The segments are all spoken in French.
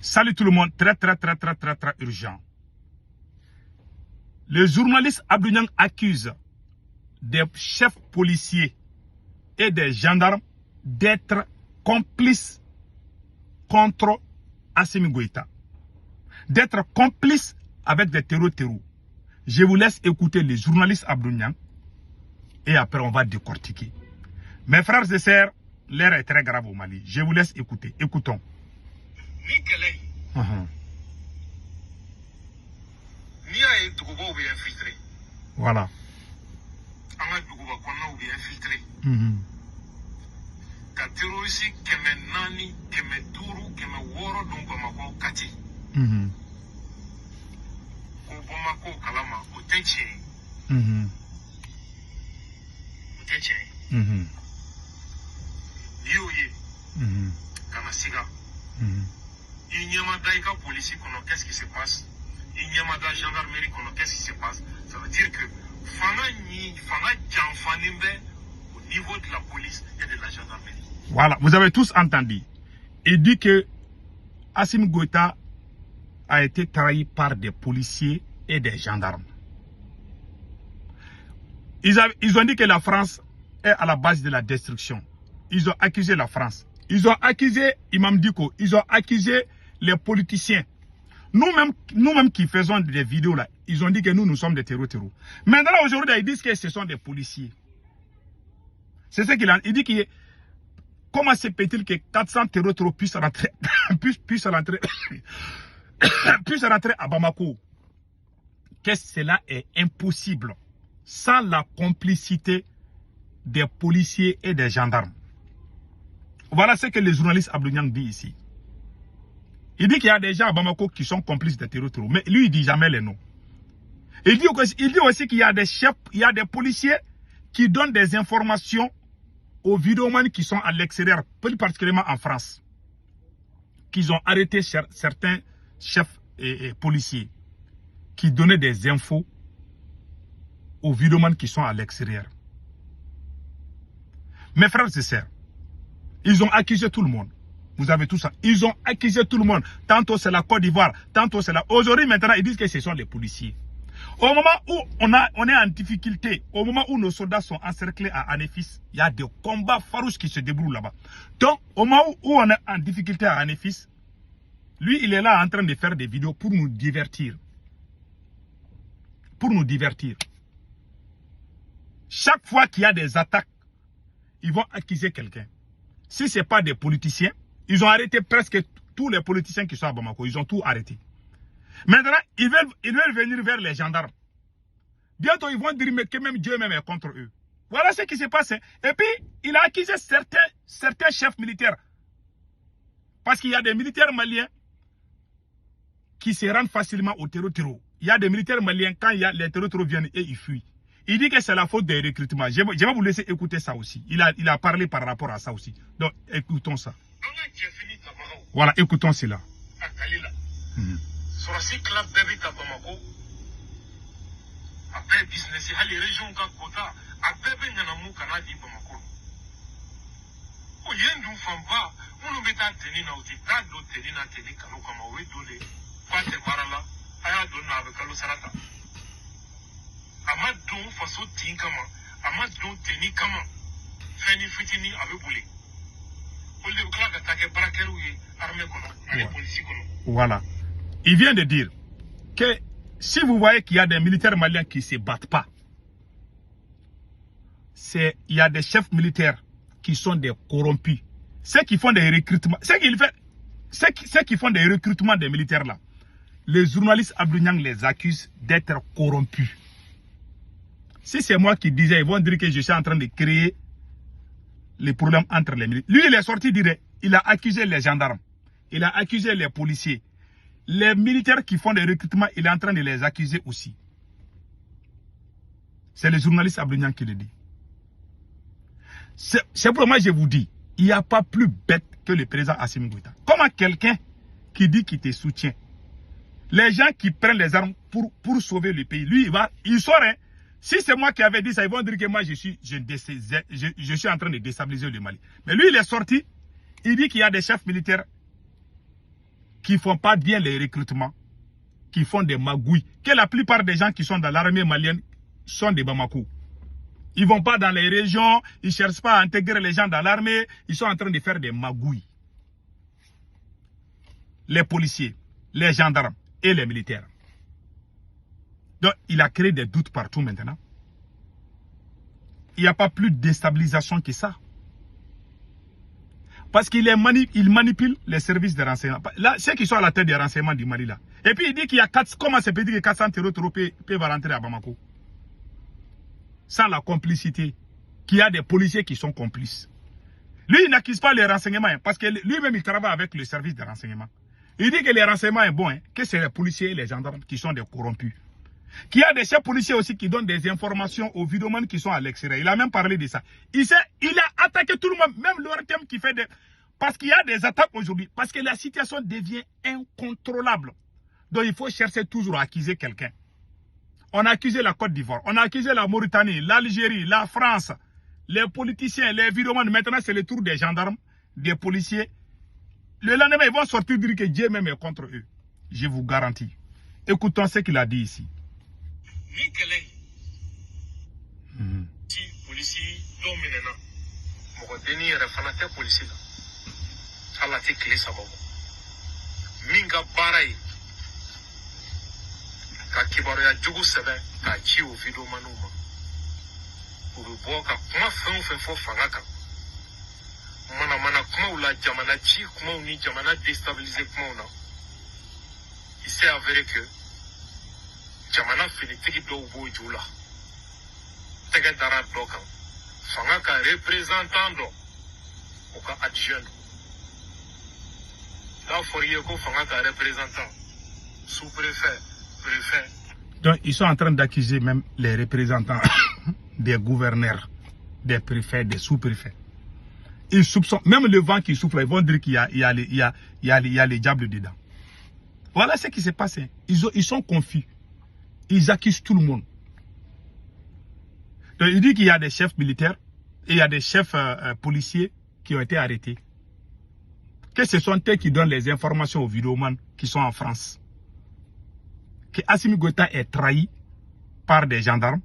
Salut tout le monde, très urgent. Le journaliste Abdou Niang accuse des chefs policiers et des gendarmes d'être complices contre Assimi Goïta. D'être complices avec des terreaux. Je vous laisse écouter le journaliste Abdou Niang et après on va décortiquer. Mes frères et sœurs, l'air est très grave au Mali. Je vous laisse écouter. Écoutons. Voilà. Qu'est-ce qui se passe? Il n'y a pas de gendarmerie, qu'est-ce qui se passe? Ça veut dire que au niveau de la police et de la gendarmerie. Voilà, vous avez tous entendu. Il dit que Assimi Goïta a été trahi par des policiers et des gendarmes. Ils ont dit que la France est à la base de la destruction. Ils ont accusé la France. Ils ont accusé Imam Diko. Ils ont accusé les politiciens. Nous-mêmes qui faisons des vidéos là, ils ont dit que nous sommes des terreaux. Maintenant, aujourd'hui, ils disent que ce sont des policiers. C'est ce qu'il a dit. Comment se peut-il que 400 terreaux puissent rentrer, puissent rentrer à Bamako? Que cela est impossible sans la complicité des policiers et des gendarmes. Voilà ce que le journaliste Abdou Niang dit ici. Il dit qu'il y a des gens à Bamako qui sont complices des terreaux, mais lui il dit jamais les noms. Il dit aussi qu'il y a des chefs, il y a des policiers qui donnent des informations aux vidéomans qui sont à l'extérieur, plus particulièrement en France, qu'ils ont arrêté certains chefs et policiers qui donnaient des infos aux vidéomans qui sont à l'extérieur. Mes frères et sœurs, ils ont accusé tout le monde. Vous avez tout ça. Ils ont accusé tout le monde. Tantôt c'est la Côte d'Ivoire, tantôt c'est la... Aujourd'hui maintenant, ils disent que ce sont les policiers. Au moment où on est en difficulté, au moment où nos soldats sont encerclés à Anéfis, il y a des combats farouches qui se déroulent là-bas. Donc, au moment où on est en difficulté à Anéfis, lui, il est là en train de faire des vidéos pour nous divertir. Pour nous divertir. Chaque fois qu'il y a des attaques, ils vont accuser quelqu'un. Si ce n'est pas des politiciens, ils ont arrêté presque tous les politiciens qui sont à Bamako. Ils ont tout arrêté. Maintenant, ils veulent venir vers les gendarmes. Bientôt, ils vont dire que même Dieu même est contre eux. Voilà ce qui se passe. Et puis, il a accusé certains chefs militaires. Parce qu'il y a des militaires maliens qui se rendent facilement au terreau. Il y a des militaires maliens, quand les terreaux viennent et ils fuient. Il dit que c'est la faute des recrutements. Je vais vous laisser écouter ça aussi. Il a parlé par rapport à ça aussi. Donc, écoutons ça. Voilà, écoutons cela. Voilà. Il vient de dire que si vous voyez qu'il y a des militaires maliens qui ne se battent pas, il y a des chefs militaires qui sont des corrompus. Ceux qui font des recrutements, ceux qui font des recrutements des militaires là, les journalistes Abdou Niang les accusent d'être corrompus. Si c'est moi qui disais, ils vont dire que je suis en train de créer les problèmes entre les militaires. Lui, il est sorti dire, il a accusé les gendarmes, il a accusé les policiers. Les militaires qui font des recrutements, il est en train de les accuser aussi. C'est le journaliste Abdou Niang qui le dit. C'est pour moi que je vous dis, il n'y a pas plus bête que le président Assimi Goïta. Comment quelqu'un qui dit qu'il te soutient, les gens qui prennent les armes pour sauver le pays, lui, il sort, hein. Si c'est moi qui avais dit ça, ils vont dire que moi, je suis en train de déstabiliser le Mali. Mais lui, il est sorti, il dit qu'il y a des chefs militaires qui ne font pas bien les recrutements, qui font des magouilles, que la plupart des gens qui sont dans l'armée malienne sont des Bamako. Ils ne vont pas dans les régions, ils ne cherchent pas à intégrer les gens dans l'armée, ils sont en train de faire des magouilles. Les policiers, les gendarmes et les militaires. Donc, il a créé des doutes partout maintenant. Il n'y a pas plus de déstabilisation que ça. Parce qu'il manipule les services de renseignement. Là, ceux qui sont à la tête des renseignements du Mali là. Et puis il dit qu'il y a 4, comment c'est peut dire que 400 terreaux peuvent rentrer à Bamako. Sans la complicité. Qu'il y a des policiers qui sont complices. Lui, il n'accuse pas les renseignements, hein, parce que lui-même, il travaille avec le service de renseignement. Il dit que les renseignements sont bons, hein, que c'est les policiers et les gendarmes qui sont des corrompus. Qu'il y a des chefs policiers aussi qui donnent des informations aux vidéomans qui sont à l'extérieur. Il a même parlé de ça. Il a attaqué tout le monde, même l'ORTM qui fait des... Parce qu'il y a des attaques aujourd'hui, parce que la situation devient incontrôlable. Donc il faut chercher toujours à accuser quelqu'un. On a accusé la Côte d'Ivoire, on a accusé la Mauritanie, l'Algérie, la France, les politiciens, les vidéomans. Maintenant c'est le tour des gendarmes, des policiers. Le lendemain ils vont sortir dire que Dieu même est contre eux. Je vous garantis. Écoutons ce qu'il a dit ici. Policier dominant. Mon dernier fanatique policier là. Allah te clé ça bon. Minga barai. Ka kibaru ya jugu sebe ka ci o video manuma. Uru boka kuma fen fo fanga kan. Mana kuma ula jamana ci kuma uni jamana déstabiliser kuma ona. Il s'est avéré que jamana fini tigi do bo jula. Tege dara do kan. Fanga ka représentant do. O ka adjoint. Donc, ils sont en train d'accuser même les représentants des gouverneurs, des préfets, des sous-préfets. Ils soupçonnent, même le vent qui souffle, ils vont dire qu'il y a les diables dedans. Voilà ce qui s'est passé. Ils sont confus. Ils accusent tout le monde. Donc, il dit qu'il y a des chefs militaires et il y a des chefs policiers qui ont été arrêtés. Que ce sont eux qui donnent les informations aux vidéomans qui sont en France. Que Assimi Goïta est trahi par des gendarmes,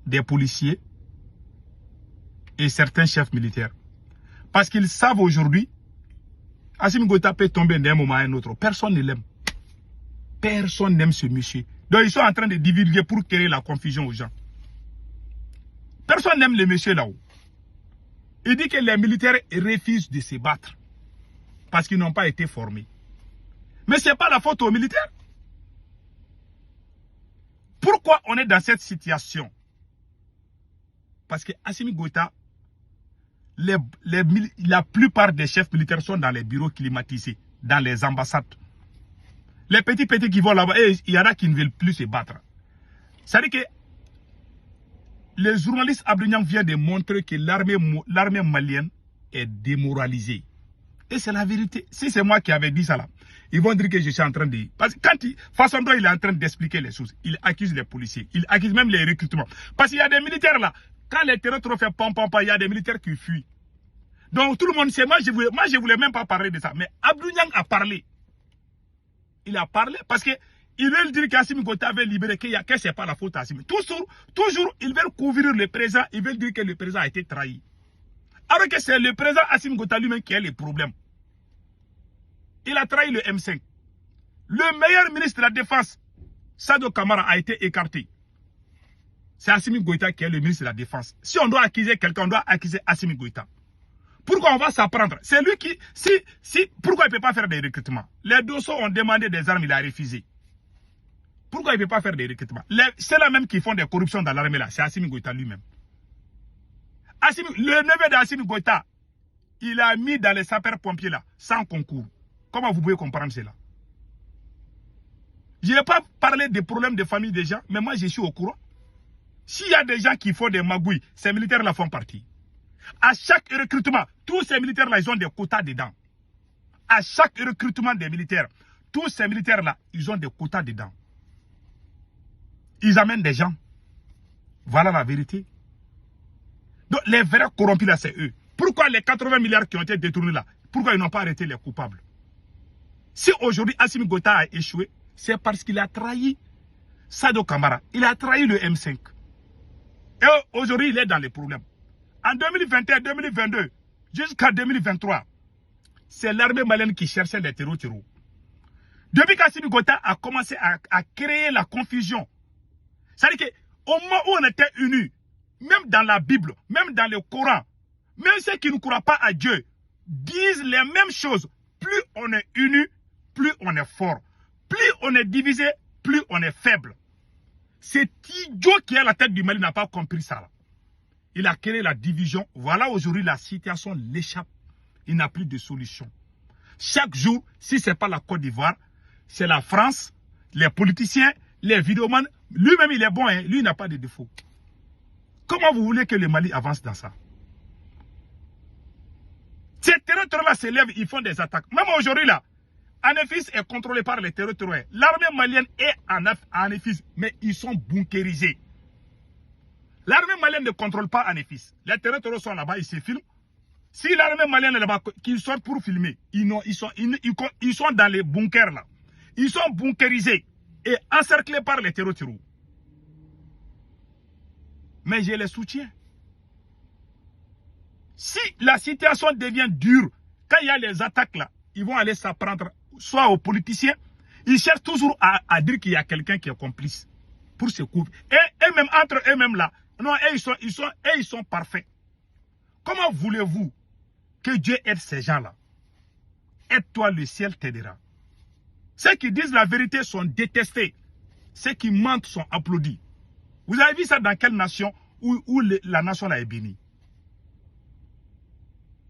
des policiers et certains chefs militaires. Parce qu'ils savent aujourd'hui, Assimi Goïta peut tomber d'un moment à un autre. Personne ne l'aime. Personne n'aime ce monsieur. Donc ils sont en train de divulguer pour créer la confusion aux gens. Personne n'aime le monsieur là-haut. Il dit que les militaires refusent de se battre. Parce qu'ils n'ont pas été formés. Mais ce n'est pas la faute aux militaires. Pourquoi on est dans cette situation? Parce que Assimi Goïta, la plupart des chefs militaires sont dans les bureaux climatisés, dans les ambassades. Les petits qui vont là-bas, il y en a qui ne veulent plus se battre. C'est-à-dire que le journaliste Abdou vient de montrer que l'armée malienne est démoralisée. Et c'est la vérité. Si c'est moi qui avais dit ça là, ils vont dire que je suis en train de... Parce que quand façon dont il est en train d'expliquer les choses, il accuse les policiers, il accuse même les recrutements. Parce qu'il y a des militaires là, quand les terrains trop fait pam, il y a des militaires qui fuient. Donc tout le monde sait, moi je voulais même pas parler de ça. Mais Abdou Niang a parlé. Il a parlé parce que ils veulent dire qu'Assimi Goïta avait libéré, que ce n'est pas la faute à Assimi. Toujours, ils veulent couvrir le président, ils veulent dire que le président a été trahi. Alors que c'est le président Assimi Goïta lui-même qui a les problèmes. Il a trahi le M5. Le meilleur ministre de la Défense, Sadio Kamara, a été écarté. C'est Assimi Goïta qui est le ministre de la Défense. Si on doit accuser quelqu'un, on doit accuser Assimi Goïta. Pourquoi on va s'apprendre? C'est lui qui... pourquoi il ne peut pas faire des recrutements? Les Dosso ont demandé des armes, il a refusé. Pourquoi il ne peut pas faire des recrutements? C'est là même qui font des corruptions dans l'armée là. C'est Assimi Goïta lui-même. Le neveu d'Assimi Goïta, il a mis dans les sapeurs-pompiers là, sans concours. Comment vous pouvez comprendre cela? Je n'ai pas parlé des problèmes de famille des gens, mais moi je suis au courant. S'il y a des gens qui font des magouilles, ces militaires-là font partie. À chaque recrutement, tous ces militaires-là, ils ont des quotas dedans. À chaque recrutement des militaires, tous ces militaires-là, ils ont des quotas dedans. Ils amènent des gens. Voilà la vérité. Donc les vrais corrompus là, c'est eux. Pourquoi les 80 milliards qui ont été détournés là, pourquoi ils n'ont pas arrêté les coupables? Si aujourd'hui Assimi Goïta a échoué, c'est parce qu'il a trahi Sadio Kamara. Il a trahi le M5. Et aujourd'hui, il est dans les problèmes. En 2021, 2022, jusqu'en 2023, c'est l'armée malienne qui cherchait les terreaux. Depuis qu'Assimi Goïta a commencé à créer la confusion, c'est-à-dire qu'au moment où on était unis, même dans la Bible, même dans le Coran, même ceux qui ne croient pas à Dieu, disent les mêmes choses. Plus on est unis, plus on est fort. Plus on est divisé, plus on est faible. Cet idiot qui est à la tête du Mali n'a pas compris ça. Là. Il a créé la division. Voilà aujourd'hui la situation l'échappe. Il n'a plus de solution. Chaque jour, si ce n'est pas la Côte d'Ivoire, c'est la France, les politiciens, les vidéomans. Lui-même, il est bon. Hein? Lui, il n'a pas de défaut. Comment vous voulez que le Mali avance dans ça? Ces terroristes-là s'élèvent, ils font des attaques. Même aujourd'hui, là, Anefis est contrôlé par les terroristes. L'armée malienne est en Anefis, mais ils sont bunkérisés. L'armée malienne ne contrôle pas Anefis. Les terroristes sont là-bas, ils se filment. Si l'armée malienne est là-bas, qu'ils sortent pour filmer, ils sont dans les bunkers là. Ils sont bunkérisés et encerclés par les terroristes. Mais je les soutiens. Si la situation devient dure, quand il y a les attaques là, ils vont aller s'apprendre soit aux politiciens, ils cherchent toujours à dire qu'il y a quelqu'un qui est complice pour se couvrir. Et même entre eux-mêmes là, non, ils sont parfaits. Comment voulez-vous que Dieu aide ces gens-là? Aide-toi, le ciel t'aidera. Ceux qui disent la vérité sont détestés. Ceux qui mentent sont applaudis. Vous avez vu ça dans quelle nation où la nation là est bénie?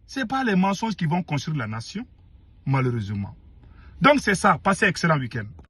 Ce n'est pas les mensonges qui vont construire la nation, malheureusement. Donc c'est ça, passez un excellent week-end.